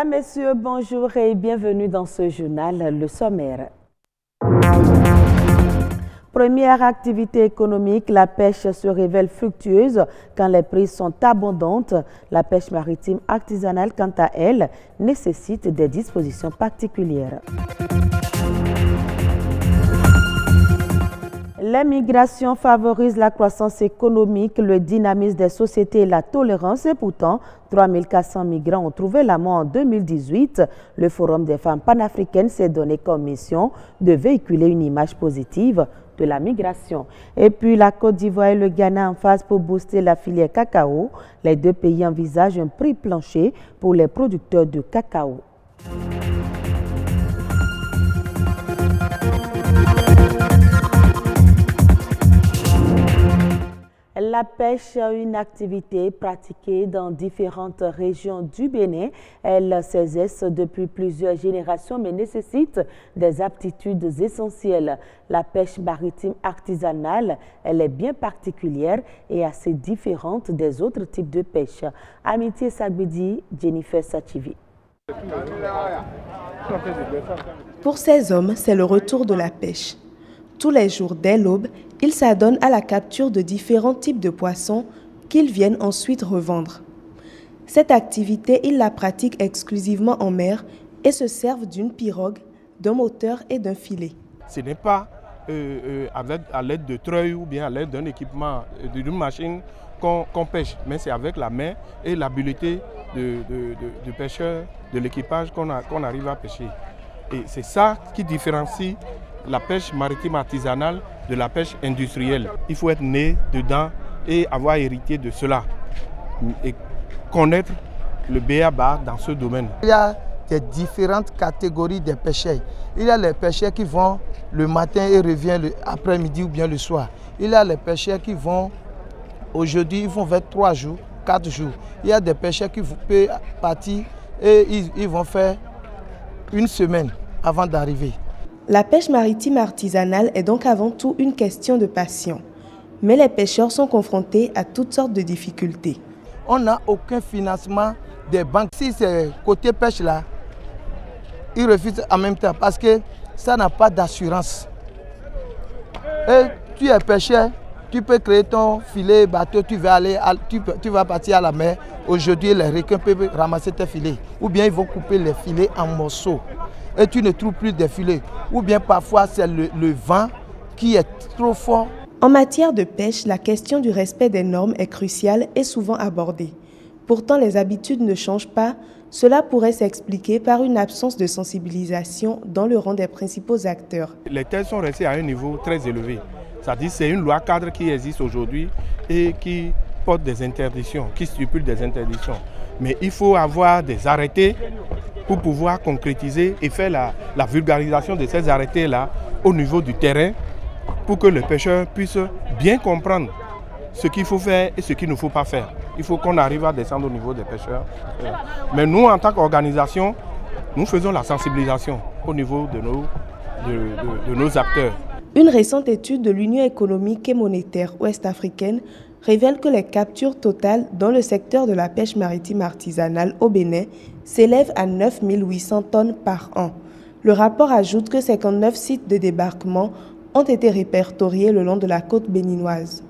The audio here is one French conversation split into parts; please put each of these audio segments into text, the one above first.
Mesdames, Messieurs, bonjour et bienvenue dans ce journal, le sommaire. Première activité économique, la pêche se révèle fructueuse quand les prix sont abondantes. La pêche maritime artisanale, quant à elle, nécessite des dispositions particulières. L'immigration favorise la croissance économique, le dynamisme des sociétés et la tolérance. Et pourtant, 3400 migrants ont trouvé la mort en 2018. Le Forum des femmes panafricaines s'est donné comme mission de véhiculer une image positive de la migration. Et puis la Côte d'Ivoire et le Ghana en phase pour booster la filière cacao. Les deux pays envisagent un prix plancher pour les producteurs de cacao. La pêche est une activité pratiquée dans différentes régions du Bénin. Elle s'exerce depuis plusieurs générations mais nécessite des aptitudes essentielles. La pêche maritime artisanale, elle est bien particulière et assez différente des autres types de pêche. Amitié Sagbidi, Jennifer Sachivi. Pour ces hommes, c'est le retour de la pêche. Tous les jours, dès l'aube, ils s'adonnent à la capture de différents types de poissons qu'ils viennent ensuite revendre. Cette activité, ils la pratiquent exclusivement en mer et se servent d'une pirogue, d'un moteur et d'un filet. Ce n'est pas à l'aide de treuil ou bien à l'aide d'un équipement, d'une machine qu'on pêche, mais c'est avec la main et l'habileté de pêcheur, de l'équipage qu'on arrive à pêcher. Et c'est ça qui différencie la pêche maritime artisanale de la pêche industrielle. Il faut être né dedans et avoir hérité de cela et connaître le b.a.-ba dans ce domaine. Il y a des différentes catégories de pêcheurs. Il y a les pêcheurs qui vont le matin et reviennent l'après-midi ou bien le soir. Il y a les pêcheurs qui vont aujourd'hui, ils vont faire 3 jours, 4 jours. Il y a des pêcheurs qui peuvent partir et ils vont faire 1 semaine avant d'arriver. La pêche maritime artisanale est donc avant tout une question de passion. Mais les pêcheurs sont confrontés à toutes sortes de difficultés. On n'a aucun financement des banques. Si c'est côté pêche là, ils refusent en même temps parce que ça n'a pas d'assurance. Et tu es pêcheur, tu peux créer ton filet, bateau, tu vas partir à la mer. Aujourd'hui, les requins peuvent ramasser tes filets. Ou bien ils vont couper les filets en morceaux. Et tu ne trouves plus de filets. Ou bien parfois c'est le vent qui est trop fort. En matière de pêche, la question du respect des normes est cruciale et souvent abordée. Pourtant, les habitudes ne changent pas. Cela pourrait s'expliquer par une absence de sensibilisation dans le rang des principaux acteurs. Les terres sont restées à un niveau très élevé. C'est-à-dire que c'est une loi cadre qui existe aujourd'hui et qui porte des interdictions, qui stipule des interdictions. Mais il faut avoir des arrêtés pour pouvoir concrétiser et faire la vulgarisation de ces arrêtés-là au niveau du terrain pour que les pêcheurs puissent bien comprendre ce qu'il faut faire et ce qu'il ne faut pas faire. Il faut qu'on arrive à descendre au niveau des pêcheurs. Mais nous, en tant qu'organisation, nous faisons la sensibilisation au niveau de nos acteurs. Une récente étude de l'Union économique et monétaire ouest-africaine révèle que les captures totales dans le secteur de la pêche maritime artisanale au Bénin s'élèvent à 9 800 tonnes par an. Le rapport ajoute que 59 sites de débarquement ont été répertoriés le long de la côte béninoise.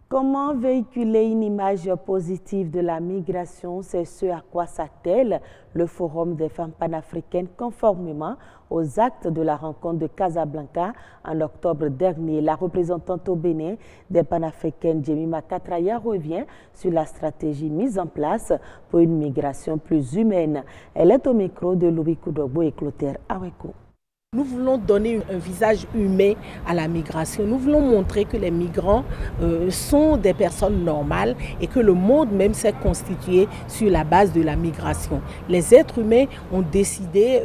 Comment véhiculer une image positive de la migration? C'est ce à quoi s'attelle le Forum des femmes panafricaines conformément aux actes de la rencontre de Casablanca en octobre dernier. La représentante au Bénin des panafricaines, Jemima Katraya, revient sur la stratégie mise en place pour une migration plus humaine. Elle est au micro de Louis Koudogbo et Clotaire Aweko. Nous voulons donner un visage humain à la migration. Nous voulons montrer que les migrants sont des personnes normales et que le monde même s'est constitué sur la base de la migration. Les êtres humains ont décidé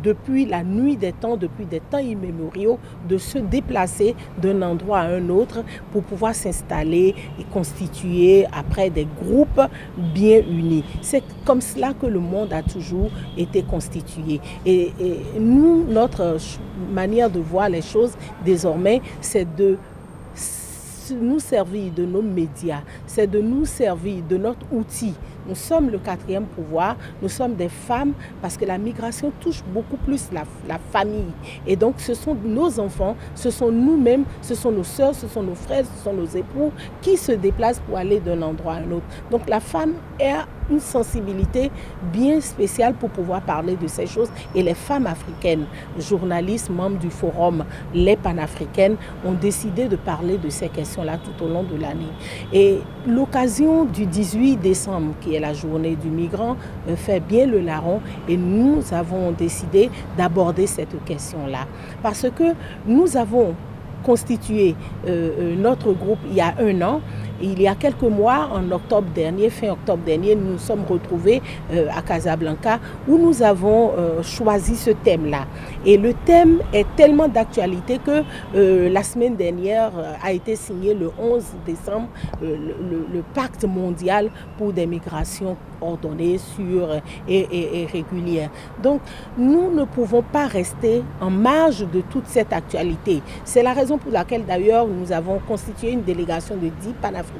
depuis la nuit des temps, depuis des temps immémoriaux, de se déplacer d'un endroit à un autre pour pouvoir s'installer et constituer après des groupes bien unis. C'est comme cela que le monde a toujours été constitué. Et nous, notre manière de voir les choses désormais, c'est de nous servir de nos médias, c'est de nous servir de notre outil Nous sommes le 4e pouvoir, nous sommes des femmes parce que la migration touche beaucoup plus la famille. Et donc ce sont nos enfants, ce sont nous-mêmes, ce sont nos sœurs, ce sont nos frères, ce sont nos époux qui se déplacent pour aller d'un endroit à un autre. Donc la femme a une sensibilité bien spéciale pour pouvoir parler de ces choses. Et les femmes africaines, journalistes, membres du forum, les panafricaines, ont décidé de parler de ces questions-là tout au long de l'année. Et l'occasion du 18 décembre, qui est la journée du migrant, fait bien le larron et nous avons décidé d'aborder cette question-là. Parce que nous avons constitué notre groupe il y a 1 an. Il y a quelques mois, en octobre dernier, fin octobre dernier, nous nous sommes retrouvés à Casablanca où nous avons choisi ce thème-là. Et le thème est tellement d'actualité que la semaine dernière a été signé le 11 décembre le pacte mondial pour des migrations ordonnées, sûres et régulières. Donc nous ne pouvons pas rester en marge de toute cette actualité. C'est la raison pour laquelle d'ailleurs nous avons constitué une délégation de 10 panafricaines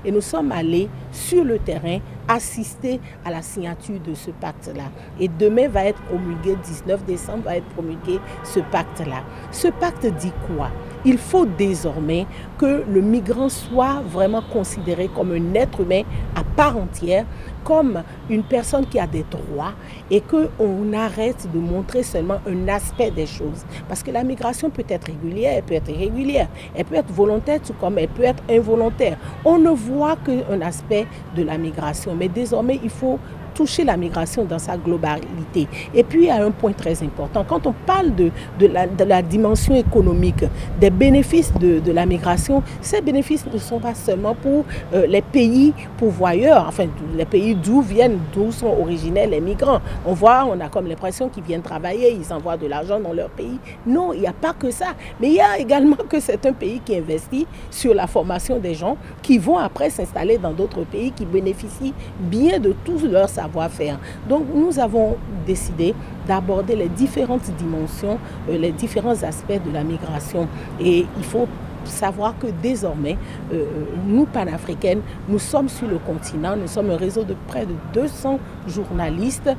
et nous sommes allés sur le terrain assister à la signature de ce pacte-là. Et demain va être promulgué, 19 décembre va être promulgué ce pacte-là. Ce pacte dit quoi? Il faut désormais que le migrant soit vraiment considéré comme un être humain à part entière, comme une personne qui a des droits et qu'on arrête de montrer seulement un aspect des choses. Parce que la migration peut être régulière, elle peut être irrégulière, elle peut être volontaire tout comme elle peut être involontaire. On ne voit qu'un aspect de la migration, mais désormais il faut toucher la migration dans sa globalité. Et puis, il y a un point très important. Quand on parle de la dimension économique, des bénéfices de la migration, ces bénéfices ne sont pas seulement pour les pays pourvoyeurs, enfin, les pays d'où sont originaires les migrants. On a comme l'impression qu'ils viennent travailler, ils envoient de l'argent dans leur pays. Non, il n'y a pas que ça. Mais il y a également que c'est un pays qui investit sur la formation des gens qui vont après s'installer dans d'autres pays, qui bénéficient bien de tout leur savoir-faire. Donc nous avons décidé d'aborder les différentes dimensions, les différents aspects de la migration. Et il faut savoir que désormais, nous panafricaines, nous sommes sur le continent, nous sommes un réseau de près de 200 journalistes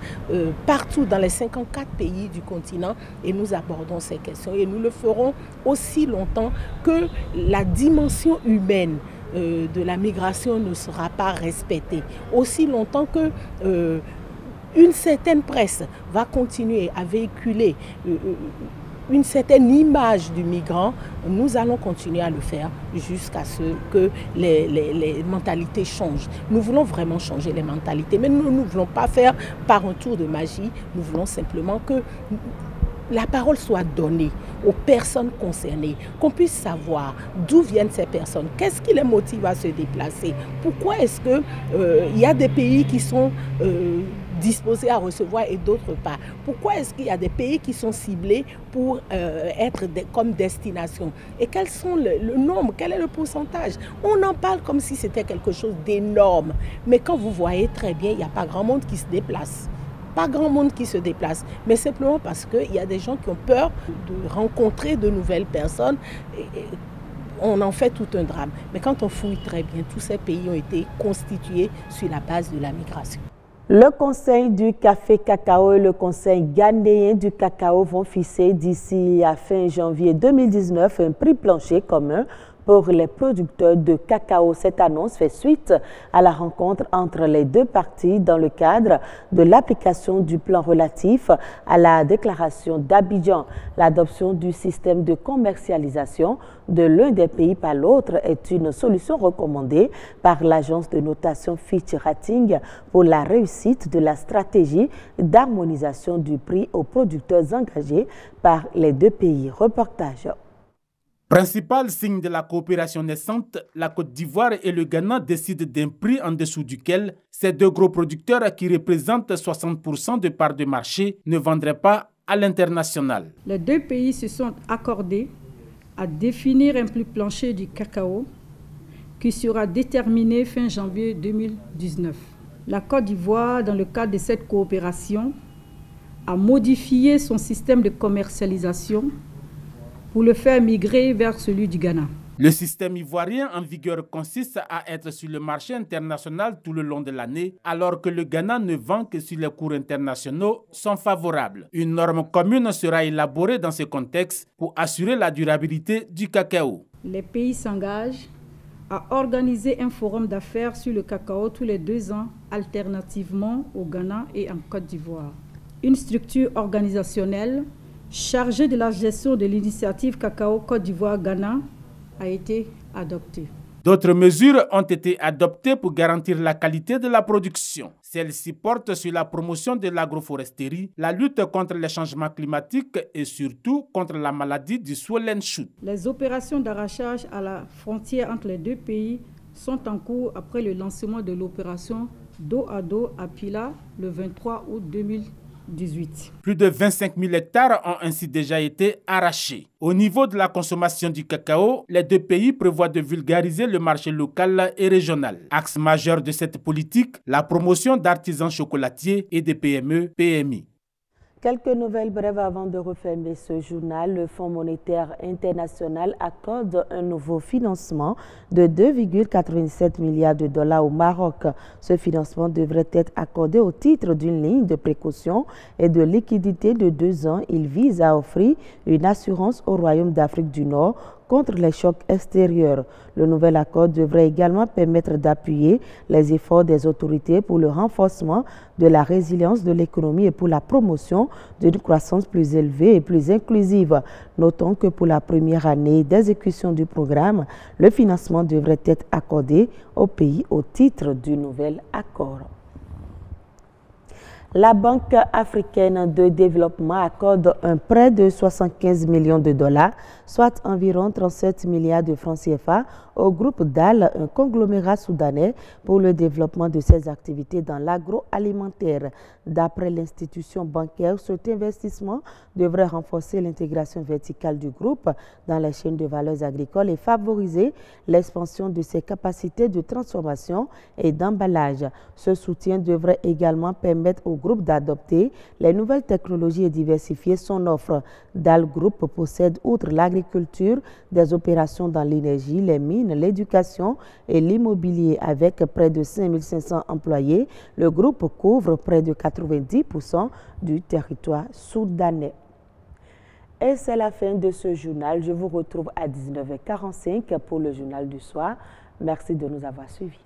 partout dans les 54 pays du continent et nous abordons ces questions et nous le ferons aussi longtemps que la dimension humaine de la migration ne sera pas respectée. Aussi longtemps que une certaine presse va continuer à véhiculer une certaine image du migrant, nous allons continuer à le faire jusqu'à ce que les mentalités changent. Nous voulons vraiment changer les mentalités, mais nous ne voulons pas faire par un tour de magie. Nous voulons simplement que la parole soit donnée aux personnes concernées, qu'on puisse savoir d'où viennent ces personnes, qu'est-ce qui les motive à se déplacer, pourquoi est-ce que y a des pays qui sont disposés à recevoir et d'autres pas. Pourquoi est-ce qu'il y a des pays qui sont ciblés pour être comme destination? Et quels sont le nombre, quel est le pourcentage? On en parle comme si c'était quelque chose d'énorme. Mais quand vous voyez très bien, il n'y a pas grand monde qui se déplace. Pas grand monde qui se déplace, mais simplement parce qu'il y a des gens qui ont peur de rencontrer de nouvelles personnes. Et on en fait tout un drame. Mais quand on fouille très bien, tous ces pays ont été constitués sur la base de la migration. Le Conseil du café cacao et le Conseil ghanéen du cacao vont fixer d'ici à fin janvier 2019 un prix plancher commun pour les producteurs de cacao. Cette annonce fait suite à la rencontre entre les deux parties dans le cadre de l'application du plan relatif à la déclaration d'Abidjan. L'adoption du système de commercialisation de l'un des pays par l'autre est une solution recommandée par l'agence de notation Fitch Ratings pour la réussite de la stratégie d'harmonisation du prix aux producteurs engagés par les deux pays. Reportage. Principal signe de la coopération naissante, la Côte d'Ivoire et le Ghana décident d'un prix en dessous duquel ces deux gros producteurs qui représentent 60% de parts de marché ne vendraient pas à l'international. Les deux pays se sont accordés à définir un prix plancher du cacao qui sera déterminé fin janvier 2019. La Côte d'Ivoire, dans le cadre de cette coopération, a modifié son système de commercialisation pour le faire migrer vers celui du Ghana. Le système ivoirien en vigueur consiste à être sur le marché international tout le long de l'année, alors que le Ghana ne vend que si les cours internationaux sont favorables. Une norme commune sera élaborée dans ce contexte pour assurer la durabilité du cacao. Les pays s'engagent à organiser un forum d'affaires sur le cacao tous les 2 ans, alternativement au Ghana et en Côte d'Ivoire. Une structure organisationnelle chargée de la gestion de l'initiative Cacao Côte d'Ivoire-Ghana a été adoptée. D'autres mesures ont été adoptées pour garantir la qualité de la production. Celles-ci portent sur la promotion de l'agroforesterie, la lutte contre les changements climatiques et surtout contre la maladie du swollen shoot. Les opérations d'arrachage à la frontière entre les 2 pays sont en cours après le lancement de l'opération dos à dos à Pila le 23 août 2018. Plus de 25 000 hectares ont ainsi déjà été arrachés. Au niveau de la consommation du cacao, les 2 pays prévoient de vulgariser le marché local et régional. Axe majeur de cette politique, la promotion d'artisans chocolatiers et des PME-PMI. Quelques nouvelles brèves avant de refermer ce journal. Le Fonds monétaire international accorde un nouveau financement de 2,87 milliards de dollars au Maroc. Ce financement devrait être accordé au titre d'une ligne de précaution et de liquidité de 2 ans. Il vise à offrir une assurance au Royaume d'Afrique du Nord contre les chocs extérieurs. Le nouvel accord devrait également permettre d'appuyer les efforts des autorités pour le renforcement de la résilience de l'économie et pour la promotion d'une croissance plus élevée et plus inclusive. Notons que pour la première année d'exécution du programme, le financement devrait être accordé au pays au titre du nouvel accord. La Banque africaine de développement accorde un prêt de 75 millions de dollars, soit environ 37 milliards de francs CFA, au groupe DAL, un conglomérat soudanais, pour le développement de ses activités dans l'agroalimentaire. D'après l'institution bancaire, cet investissement devrait renforcer l'intégration verticale du groupe dans les chaînes de valeurs agricoles et favoriser l'expansion de ses capacités de transformation et d'emballage. Ce soutien devrait également permettre au groupe d'adopter les nouvelles technologies et diversifier son offre. DAL Group possède, outre l'agriculture, des opérations dans l'énergie, les mines, l'éducation et l'immobilier. Avec près de 5500 employés, le groupe couvre près de 90% du territoire soudanais. Et c'est la fin de ce journal. Je vous retrouve à 19h45 pour le journal du soir. Merci de nous avoir suivis.